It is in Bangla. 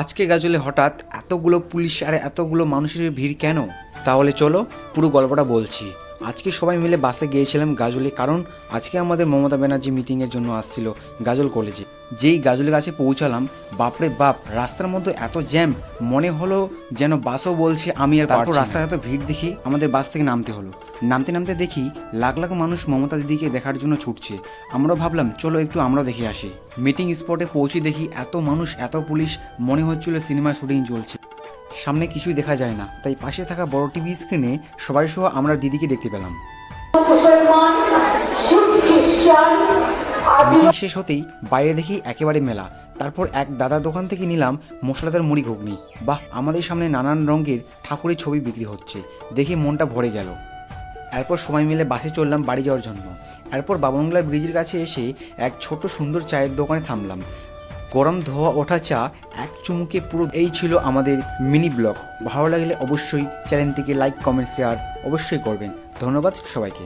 আজকে গাজলে হঠাৎ এতগুলো পুলিশ আর এতগুলো মানুষের ভিড় কেন? তাহলে চলো পুরো গল্পটা বলছি। আজকে সবাই মিলে বাসে গিয়েছিলাম গাজলে, কারণ আজকে আমাদের মমতা ব্যানার্জি মিটিংয়ের জন্য আসছিল গাজল কলেজে। যেই গাজলের কাছে পৌঁছালাম, বাপরে বাপ, রাস্তার মধ্যে এত জ্যাম, মনে হলো যেন বাসও বলছে আমি আর পারবো না। রাস্তার এত ভিড় দেখি আমাদের বাস থেকে নামতে হলো। নামতে নামতে দেখি লাখ লাখ মানুষ মমতা দিদিকে দেখার জন্য ছুটছে। আমরাও ভাবলাম চলো একটু আমরাও দেখে আসি। মিটিং স্পটে পৌঁছে দেখি এত মানুষ, এত পুলিশ, মনে হচ্ছিল সিনেমার শুটিং চলছে। সামনে কিছুই দেখা যায় না, তাই পাশে থাকা বড় টিভি স্ক্রিনে সবাই সহ আমরা দিদিকে দেখতে পেলাম। মিটিং শেষ হতেই বাইরে দেখি একেবারে মেলা। তারপর এক দাদার দোকান থেকে নিলাম মশলাদার মুড়ি ঘুগনি। বাহ, আমাদের সামনে নানান রঙের ঠাকুরের ছবি বিক্রি হচ্ছে, দেখে মনটা ভরে গেল। এরপর সবাই মিলে বাসে চললাম বাড়ি যাওয়ার জন্য। এরপর বাবনগোলা ব্রিজের কাছে এসে এক ছোট্ট সুন্দর চায়ের দোকানে থামলাম। গরম ধোয়া ওঠা চা এক চুমুকে পুরো। এই ছিল আমাদের মিনি ব্লগ। ভালো লাগলে অবশ্যই চ্যানেলটিকে লাইক, কমেন্ট, শেয়ার অবশ্যই করবেন। ধন্যবাদ সবাইকে।